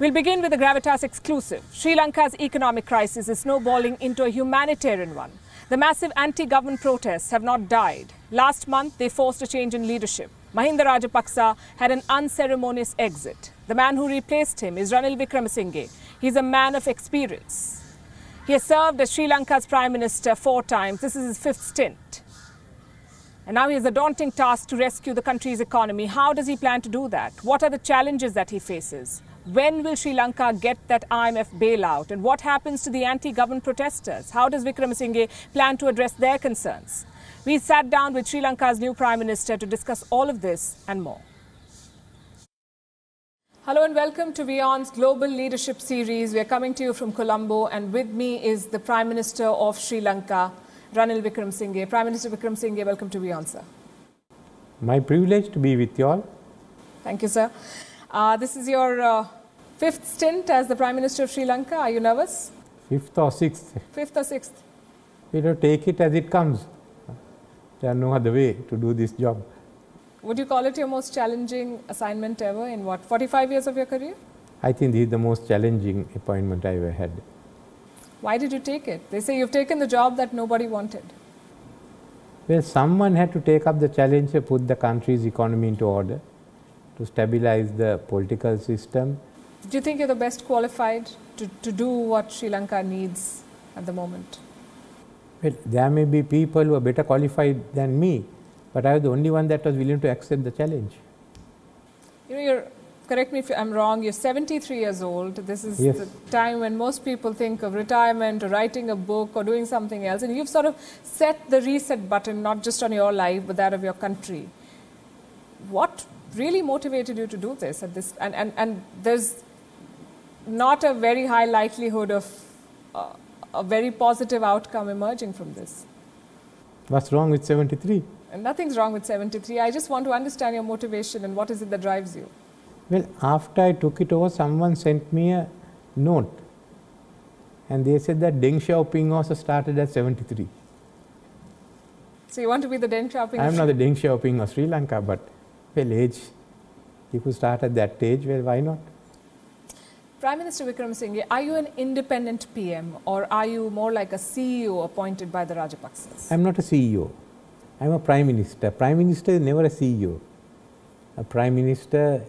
We'll begin with the Gravitas exclusive. Sri Lanka's economic crisis is snowballing into a humanitarian one. The massive anti-government protests have not died. Last month, they forced a change in leadership. Mahinda Rajapaksa had an unceremonious exit. The man who replaced him is Ranil Wickremesinghe. He's a man of experience. He has served as Sri Lanka's Prime Minister 4 times. This is his 5th stint. And now he has a daunting task to rescue the country's economy. How does he plan to do that? What are the challenges that he faces? When will Sri Lanka get that IMF bailout? And what happens to the anti-government protesters? How does Wickremesinghe plan to address their concerns? We sat down with Sri Lanka's new Prime Minister to discuss all of this and more. Hello and welcome to WION's Global Leadership Series. We are coming to you from Colombo, and with me is the Prime Minister of Sri Lanka, Ranil Wickremesinghe. Prime Minister Wickremesinghe, welcome to WION, sir. My privilege to be with you all. Thank you, sir. This is your 5th stint as the Prime Minister of Sri Lanka. Are you nervous? 5th or 6th. 5th or 6th? We have to take it as it comes. There are no other way to do this job. Would you call it your most challenging assignment ever in what, 45 years of your career? I think this is the most challenging appointment I ever had. Why did you take it? They say you've taken the job that nobody wanted. Well, someone had to take up the challenge to put the country's economy into order, to stabilize the political system. Do you think you're the best qualified to do what Sri Lanka needs at the moment? Well, there may be people who are better qualified than me, but I was the only one that was willing to accept the challenge. You know, correct me if I'm wrong, you're 73 years old. This is Yes. the time when most people think of retirement or writing a book or doing something else. And you've sort of set the reset button, not just on your life, but that of your country. What really motivated you to do this at this? And there's not a very high likelihood of a very positive outcome emerging from this. What's wrong with 73? And nothing's wrong with 73. I just want to understand your motivation and what is it that drives you. Well, after I took it over, someone sent me a note, and they said that Deng Xiaoping also started at 73. So you want to be the Deng Xiaoping? I am not the Deng Xiaoping of Sri Lanka, but well, age, if you start at that age, well, why not? Prime Minister Wickremesinghe, are you an independent PM or are you more like a CEO appointed by the Rajapaksas? I am not a CEO. I am a Prime Minister. Prime Minister is never a CEO. A Prime Minister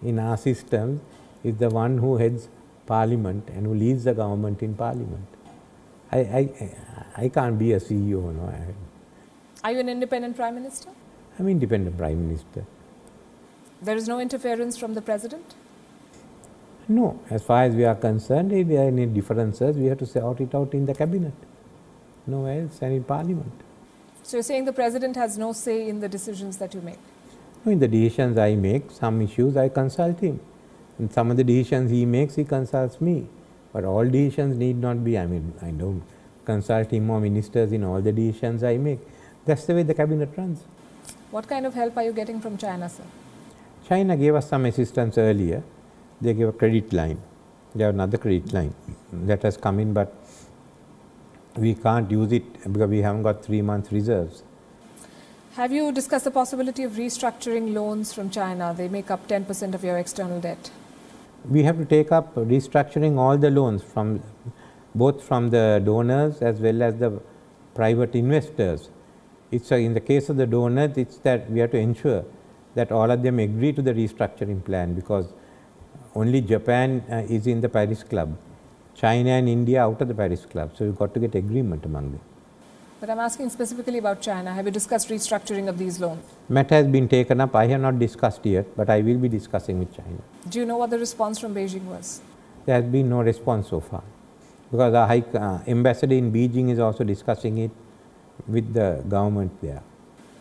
in our system is the one who heads Parliament and who leads the government in Parliament. I can't be a CEO. No. Are you an independent Prime Minister? I am independent Prime Minister. There is no interference from the President? No. As far as we are concerned, if there are any differences, we have to sort it out in the Cabinet. Nowhere else, and in Parliament. So you're saying the President has no say in the decisions that you make? No, in the decisions I make, some issues I consult him. And some of the decisions he makes, he consults me. But all decisions need not be, I don't consult him or ministers in all the decisions I make. That's the way the Cabinet runs. What kind of help are you getting from China, sir? China gave us some assistance earlier. They gave a credit line. They have another credit line that has come in, but we can't use it because we haven't got 3 months reserves. Have you discussed the possibility of restructuring loans from China? They make up 10% of your external debt. We have to take up restructuring all the loans, from both from the donors as well as the private investors. It's in the case of the donors, it's that we have to ensure that all of them agree to the restructuring plan, because only Japan is in the Paris Club. China and India out of the Paris Club. So you've got to get agreement among them. But I'm asking specifically about China. Have you discussed restructuring of these loans? Matter has been taken up. I have not discussed yet, but I will be discussing with China. Do you know what the response from Beijing was? There has been no response so far, because our high ambassador in Beijing is also discussing it with the government there.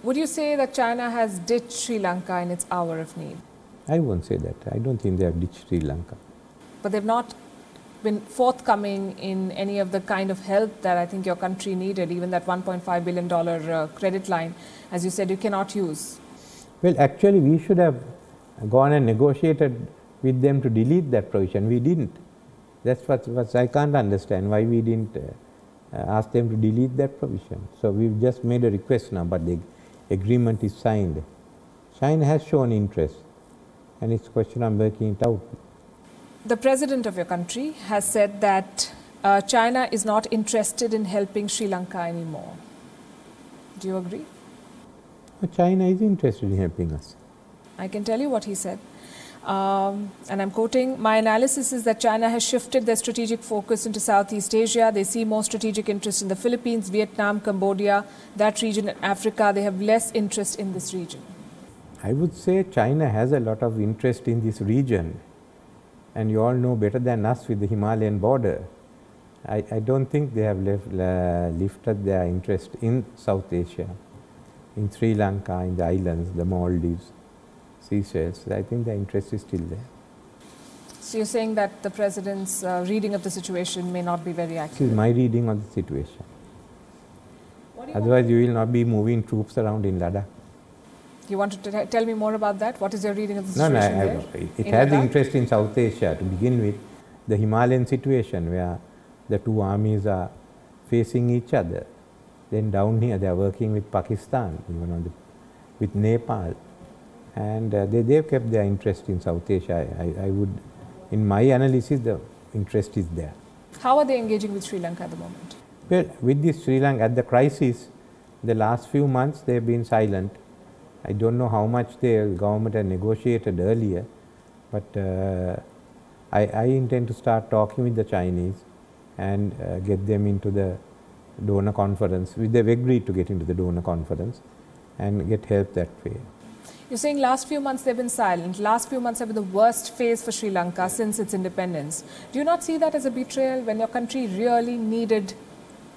Would you say that China has ditched Sri Lanka in its hour of need? I won't say that. I don't think they have ditched Sri Lanka. But they've not been forthcoming in any of the kind of help that I think your country needed, even that $1.5 billion credit line, as you said, you cannot use. Well, actually, we should have gone and negotiated with them to delete that provision. We didn't. That's what I can't understand, why we didn't ask them to delete that provision. So we've just made a request now, but the agreement is signed. China has shown interest, and it's a question of working it out. The president of your country has said that China is not interested in helping Sri Lanka anymore. Do you agree? China is interested in helping us. I can tell you what he said. And I'm quoting, "My analysis is that China has shifted their strategic focus into Southeast Asia. They see more strategic interest in the Philippines, Vietnam, Cambodia, that region in Africa. They have less interest in this region." I would say China has a lot of interest in this region, and you all know better than us with the Himalayan border. I don't think they have lifted their interest in South Asia, in Sri Lanka, in the islands, the Maldives, Seychelles. I think the interest is still there. So you're saying that the president's reading of the situation may not be very accurate? This is my reading of the situation. Otherwise, you will not be moving troops around in Ladakh. You want to tell me more about that? What is your reading of the situation there? It has interest in South Asia to begin with. The Himalayan situation where the two armies are facing each other. Then down here they are working with Pakistan, even with Nepal. And they've kept their interest in South Asia. I would, in my analysis, the interest is there. How are they engaging with Sri Lanka at the moment? Well, with this Sri Lanka, at the crisis, the last few months they've been silent. I don't know how much the government had negotiated earlier, but I intend to start talking with the Chinese and get them into the donor conference. They've agreed to get into the donor conference and get help that way. You're saying last few months they've been silent. Last few months have been the worst phase for Sri Lanka since its independence. Do you not see that as a betrayal when your country really needed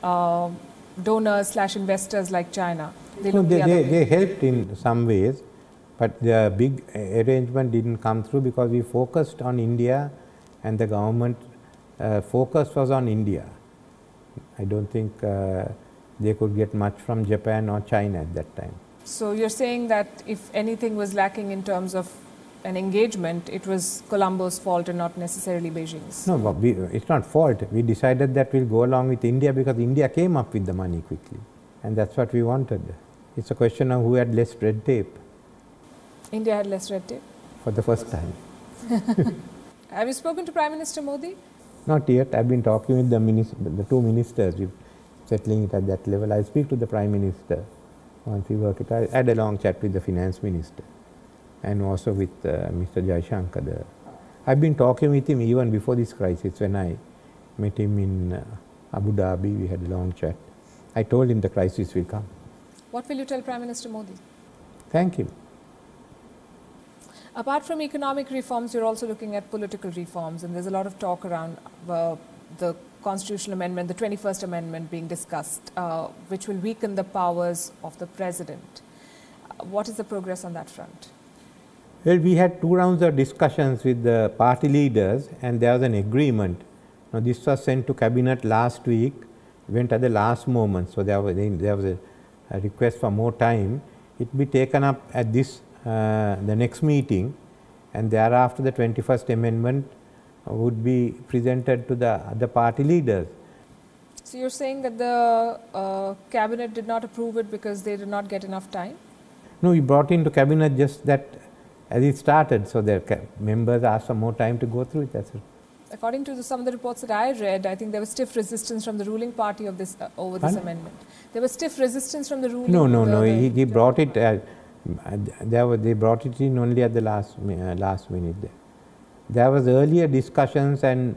donors/investors like China? They helped in some ways, but the big arrangement didn't come through because we focused on India and the government focus was on India. I don't think they could get much from Japan or China at that time. So you're saying that if anything was lacking in terms of an engagement, it was Colombo's fault and not necessarily Beijing's? No, it's not fault. We decided that we'll go along with India because India came up with the money quickly, and that's what we wanted. It's a question of who had less red tape. India had less red tape? For the first time. Have you spoken to Prime Minister Modi? Not yet. I've been talking with the two ministers, we're settling it at that level. I'll speak to the Prime Minister once we work it out. I had a long chat with the Finance Minister and also with Mr. Jaishankar. I've been talking with him even before this crisis. When I met him in Abu Dhabi, we had a long chat. I told him the crisis will come. What will you tell Prime Minister Modi? Thank him. Apart from economic reforms, you're also looking at political reforms, and there's a lot of talk around the constitutional amendment, the 21st Amendment being discussed, which will weaken the powers of the president. What is the progress on that front? Well, we had 2 rounds of discussions with the party leaders, and there was an agreement. Now, this was sent to cabinet last week, went at the last moment, so there was a request for more time. It will be taken up at this the next meeting, and thereafter the 21st Amendment would be presented to the other party leaders. So you're saying that the cabinet did not approve it because they did not get enough time? No, we brought into cabinet just that as it started, so the members asked for more time to go through it. That's it. According to some of the reports that I read, I think there was stiff resistance from the ruling party of this over this amendment. There was stiff resistance from the ruling. No. He brought it. They brought it in only at the last minute. There was earlier discussions and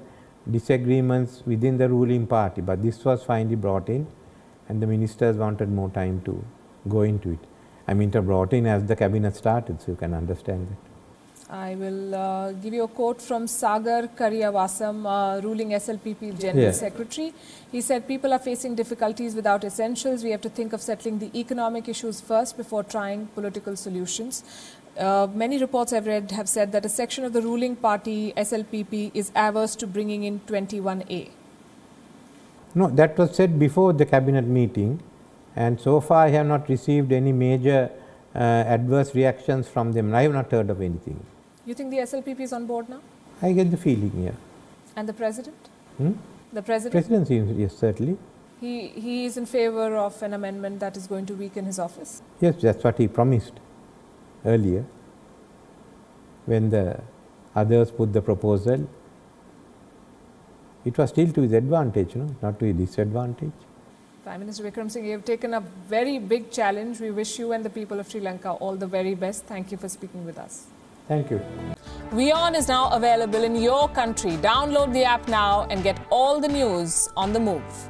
disagreements within the ruling party, but this was finally brought in, and the ministers wanted more time to go into it. I mean, it was brought in as the cabinet started, so you can understand that. I will give you a quote from Sagar Kariyavasam, ruling SLPP General Secretary. He said, "People are facing difficulties without essentials. We have to think of settling the economic issues first before trying political solutions." Many reports I've read have said that a section of the ruling party, SLPP, is averse to bringing in 21A. No, that was said before the cabinet meeting, and so far I have not received any major adverse reactions from them. I have not heard of anything. You think the SLPP is on board now? I get the feeling, yeah. And the president? The president? President seems, yes, certainly. He is in favor of an amendment that is going to weaken his office? Yes, that's what he promised earlier. When the others put the proposal, it was still to his advantage, not to his disadvantage. Prime Minister Wickremesinghe, you have taken a very big challenge. We wish you and the people of Sri Lanka all the very best. Thank you for speaking with us. Thank you. WION is now available in your country. Download the app now and get all the news on the move.